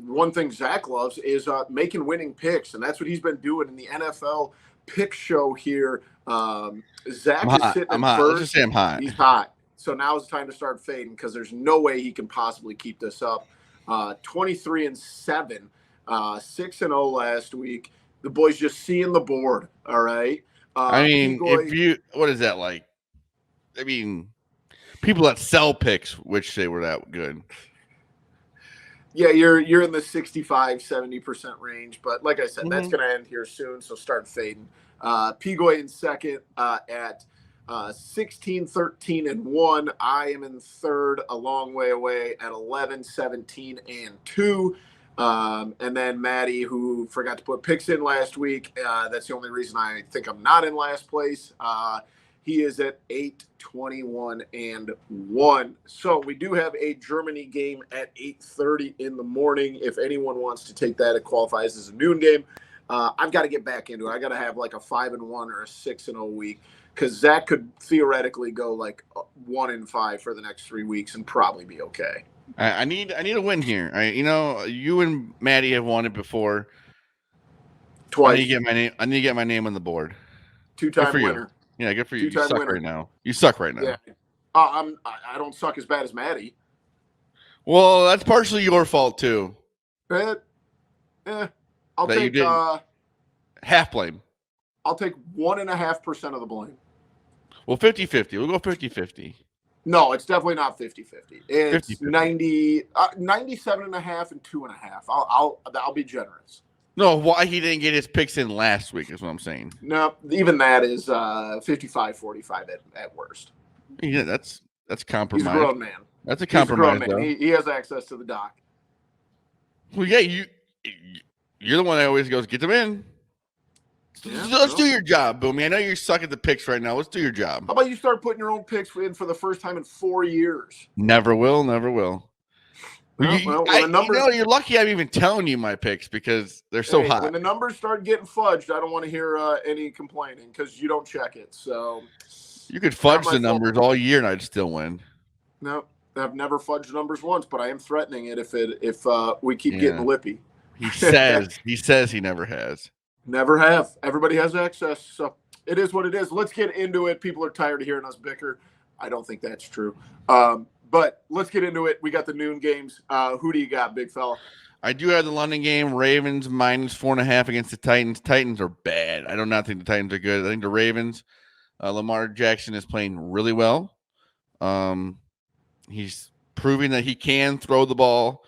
one thing Zach loves is making winning picks, and that's what he's been doing in the NFL pick show here. Zach is sitting I'm in hot. first. Let's just say I'm hot. He's hot. So now is the time to start fading because there's no way he can possibly keep this up. 23-7, 6-0 last week. The boys just seeing the board. All right. I mean, Pigoy, what is that like? I mean, people that sell picks, which they were that good. Yeah, you're in the 65-70% range, but like I said, that's going to end here soon, so start fading. Pigoy in second at 16-13-1. I am in third, a long way away at 11-17-2. And then Maddie, who forgot to put picks in last week. That's the only reason I think I'm not in last place. He is at 8-21-1. So we do have a Germany game at 8:30 in the morning. If anyone wants to take that, it qualifies as a noon game. I've got to get back into it. I got to have like a 5-1 or a 6-0 week because Zach could theoretically go like 1-5 for the next 3 weeks and probably be okay. I need a win here. You and Maddie have won it before. Twice. I need to get my name on the board. 2-time winner. Yeah, good for you. You suck right now. You suck right now. Yeah. I don't suck as bad as Maddie. Well, that's partially your fault too. I'll that take half blame. I'll take 1.5% of the blame. Well, 50-50. We'll go 50-50. No, it's definitely not 50-50. It's 50-50. 97.5 and 2.5. I'll be generous. No, why he didn't get his picks in last week is what I'm saying. No, even that is 55-45 at worst. Yeah, that's compromise. He's a grown man. That's a compromise. He's a grown man. He has access to the doc. Well, yeah, you're the one that always goes, get them in. Yeah, let's do your job, Boomy. I know you suck at the picks right now. Let's do your job. How about you start putting your own picks in for the first time in 4 years? Never will. You're lucky I'm even telling you my picks because they're so hot. When the numbers start getting fudged, I don't want to hear any complaining because you don't check it. So you could fudge the numbers all year and I'd still win. No, I've never fudged numbers once, but I am threatening it if we keep getting lippy. He says he never has. Never have. Everybody has access, so it is what it is. Let's get into it. People are tired of hearing us bicker. I don't think that's true. But let's get into it. We got the noon games. Who do you got, big fella? I do have the London game. Ravens -4.5 against the Titans. Titans are bad. I do not think the Titans are good. I think the Ravens, Lamar Jackson is playing really well. He's proving that he can throw the ball,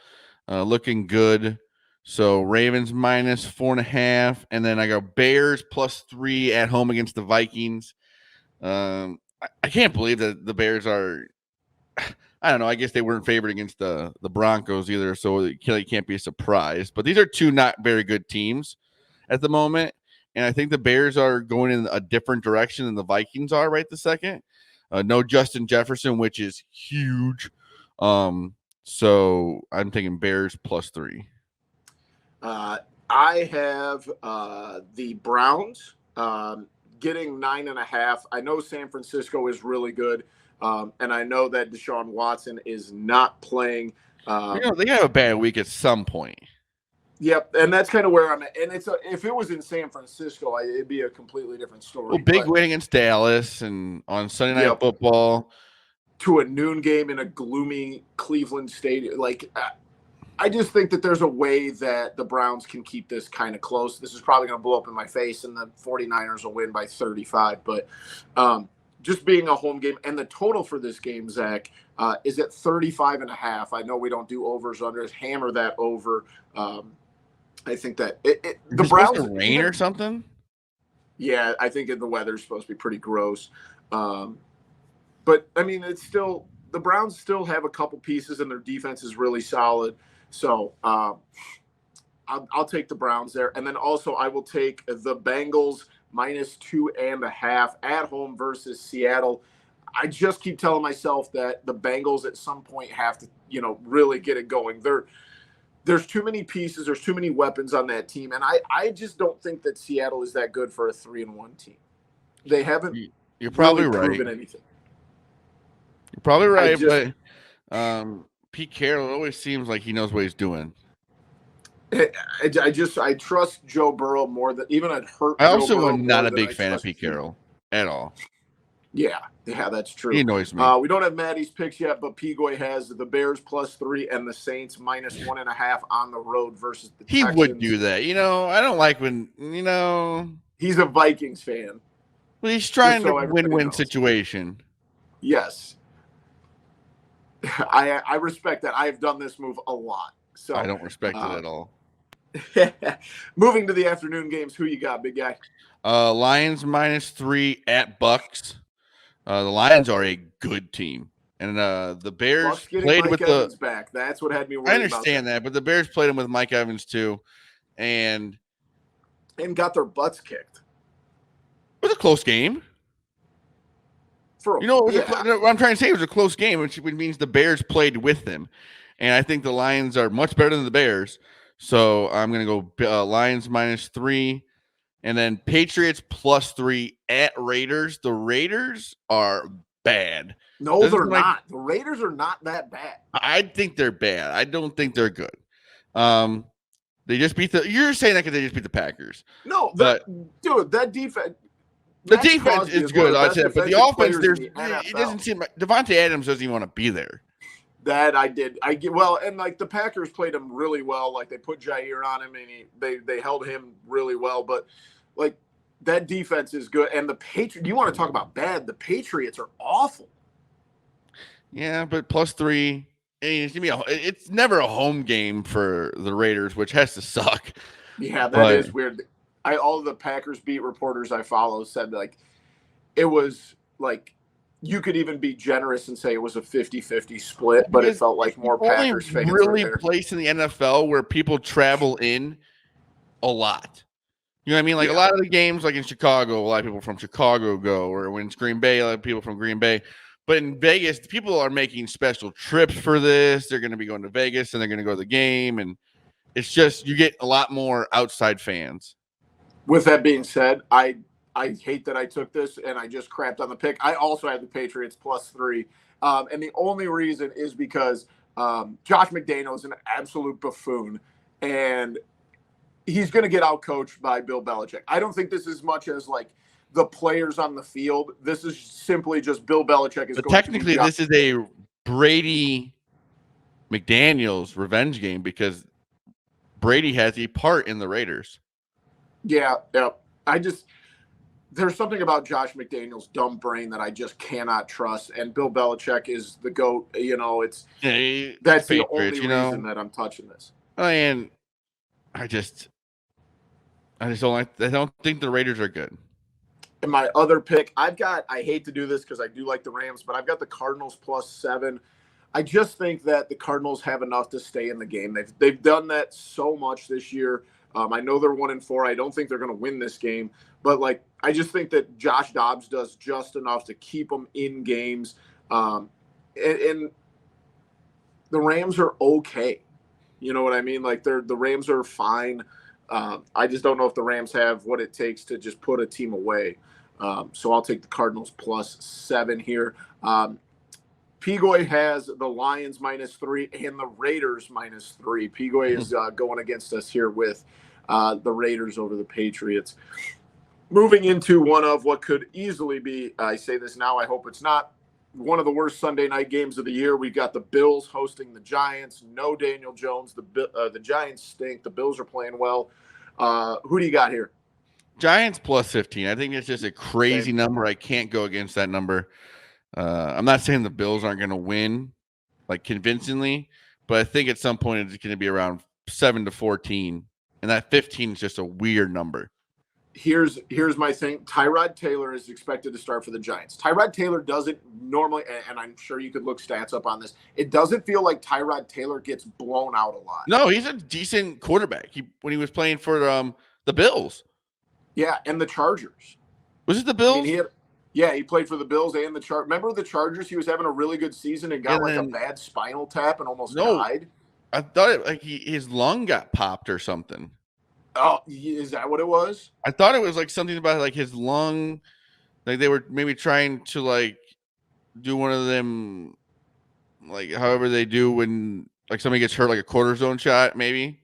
looking good. So Ravens -4.5. And then I go Bears +3 at home against the Vikings. I can't believe that the Bears are – I don't know. I guess they weren't favored against the Broncos either, so it can't be a surprise. But these are two not very good teams at the moment, and I think the Bears are going in a different direction than the Vikings are right this second. No Justin Jefferson, which is huge. So I'm taking Bears +3. I have the Browns getting 9.5. I know San Francisco is really good. And I know that Deshaun Watson is not playing. They have a bad week at some point. Yep, and that's kind of where I'm at. And if it was in San Francisco, it'd be a completely different story. Well, big win against Dallas and on Sunday Night Football. To a noon game in a gloomy Cleveland stadium. I just think that there's a way that the Browns can keep this kind of close. This is probably going to blow up in my face, and the 49ers will win by 35. But just being a home game, and the total for this game, Zach, is at 35.5. I know we don't do overs, unders. Hammer that over. I think that the Browns rain or something. Yeah, I think the weather's supposed to be pretty gross. But I mean, it's still the Browns still have a couple pieces, and their defense is really solid. So I'll take the Browns there, and then also I will take the Bengals -2.5 at home versus Seattle. I just keep telling myself that the Bengals at some point have to, really get it going. There's too many pieces. There's too many weapons on that team. And I just don't think that Seattle is that good for a 3-1 team. They haven't You're probably really right. proven anything. You're probably right, but Pete Carroll always seems like he knows what he's doing. I trust Joe Burrow more than even I'd hurt I Joe also Burrow am not more a than big I fan of trust Pete Pete. Carroll at all. Yeah, that's He true. annoys me. We don't have Maddie's picks yet, but Pigoy has the Bears +3 and the Saints -1.5 on the road versus the He would Texans. do that. I don't like when, He's a Vikings fan. he's trying so to everybody win-win knows. situation. Yes. I respect that. I've done this move a lot. So I don't respect it at all. Moving to the afternoon games, who you got, big guy? Lions -3 at Bucks. The Lions are a good team, and the Bears Bucks getting played Mike with Evans back. That's what had me I worried understand that, but the Bears played him with Mike Evans too, and and got their butts kicked. it was a close game. What I'm trying to say, it was a close game, which means the Bears played with them, and I think the Lions are much better than the Bears. So I'm going to go Lions -3, and then Patriots +3 at Raiders. The Raiders are bad. No, they're not. The Raiders are not that bad. I think they're bad. I don't think they're good. They just beat you're saying that because they just beat the Packers. No, but dude, that defense. The defense is good, I'd say, but the offense, it doesn't seem like Devontae Adams doesn't even want to be there. That I get well, and like the Packers played him really well. Like they put Jair on him, and they held him really well. But like that defense is good, and the Patriots. You want to talk about bad? The Patriots are awful. Yeah, but +3. It's never a home game for the Raiders, which has to suck. Yeah, that is weird. All the Packers beat reporters I follow said like it was like you could even be generous and say it was a 50-50 split, but it felt like more Packers fans really were there. Place in the NFL where people travel in a lot. You know what I mean? Like a lot of the games, like in Chicago, a lot of people from Chicago go, or when it's Green Bay, a lot of people from Green Bay. But in Vegas, people are making special trips for this. They're going to be going to Vegas and they're going to go to the game. And it's just, you get a lot more outside fans. With that being said, I hate that I took this and I just crapped on the pick. I also had the Patriots +3. And the only reason is because Josh McDaniel is an absolute buffoon. And he's going to get outcoached by Bill Belichick. I don't think this is much as like the players on the field. This is simply just Bill Belichick is. But technically, this is a Brady McDaniels revenge game because Brady has a part in the Raiders. Yeah. There's something about Josh McDaniel's dumb brain that I just cannot trust, and Bill Belichick is the GOAT. That's the only reason that I'm touching this. And I just don't like. I don't think the Raiders are good. And my other pick, I hate to do this because I do like the Rams, but I've got the Cardinals +7. I just think that the Cardinals have enough to stay in the game. They've done that so much this year. I know they're 1-4. I don't think they're going to win this game, but like I just think that Josh Dobbs does just enough to keep them in games. And the Rams are okay. You know what I mean? Like the Rams are fine. I just don't know if the Rams have what it takes to just put a team away. So I'll take the Cardinals +7 here. Pigoy has the Lions -3 and the Raiders -3. Pigoy is going against us here with the Raiders over the Patriots. Moving into one of what could easily be, I say this now, I hope it's not, one of the worst Sunday night games of the year. We've got the Bills hosting the Giants. No Daniel Jones. The Giants stink. The Bills are playing well. Who do you got here? Giants +15. I think it's just a crazy number. I can't go against that number. I'm not saying the Bills aren't going to win like convincingly, but I think at some point it's going to be around 7-14, and that 15 is just a weird number. Here's my thing. Tyrod Taylor is expected to start for the Giants. Tyrod Taylor doesn't normally, and I'm sure you could look stats up on this, it doesn't feel like Tyrod Taylor gets blown out a lot. No, he's a decent quarterback. When he was playing for the Bills. Yeah, and the Chargers. Was it the Bills? He played for the Bills and the Chargers. Remember the Chargers? He was having a really good season and got a bad spinal tap and almost died. I thought his lung got popped or something. Oh, is that what it was? I thought it was like something about like his lung, like they were maybe trying to like do one of them, like however they do when like somebody gets hurt, like a cortisone shot, maybe.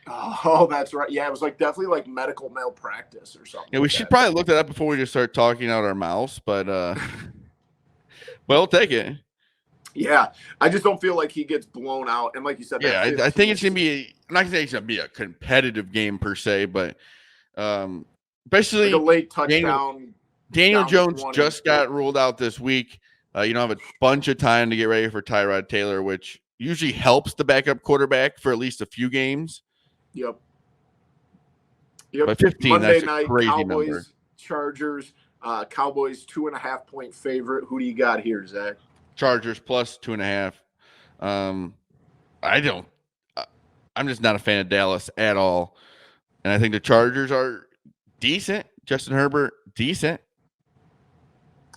Oh, that's right. Yeah, it was like definitely like medical malpractice or something. Yeah, we like should that. probably look that up before we just start talking out our mouths, but well, take it. Yeah, I just don't feel like he gets blown out. And like you said, Yeah, that I think it's 15th gonna be. I'm not gonna say it's gonna be a competitive game per se, but especially like a late Daniel touchdown. Daniel down to Jones 20. just got ruled out this week. You don't have a bunch of time to get ready for Tyrod Taylor, which usually helps the backup quarterback for at least a few games. Yep. Yep. But 15, Monday that's a night, crazy Cowboys, number. Chargers. Cowboys 2.5-point favorite. Who do you got here, Zach? Chargers plus 2.5. I don't. I'm just not a fan of Dallas at all, and I think the Chargers are decent. Justin Herbert, decent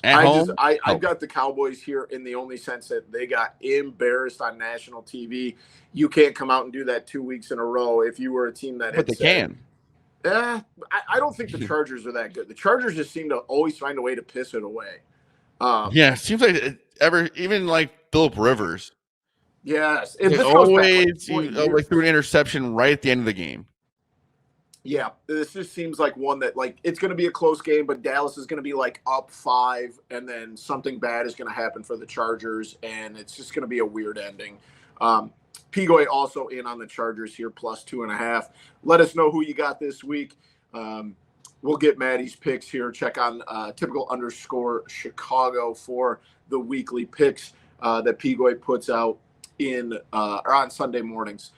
at home. I've got the Cowboys here in the only sense that they got embarrassed on national TV. You can't come out and do that 2 weeks in a row if you were a team that But had they said, can. I don't think the Chargers are that good. The Chargers just seem to always find a way to piss it away. Yeah, it seems like even like Philip Rivers. Yes, They this goes back always like 20 years. threw an interception right at the end of the game. Yeah, this just seems like one that like it's going to be a close game, but Dallas is going to be like up 5, and then something bad is going to happen for the Chargers, and it's just going to be a weird ending. Pigoy also in on the Chargers here plus 2.5. Let us know who you got this week. We'll get Maddie's picks here. Check on typical_ Chicago for the weekly picks that Pigoy puts out in or on Sunday mornings.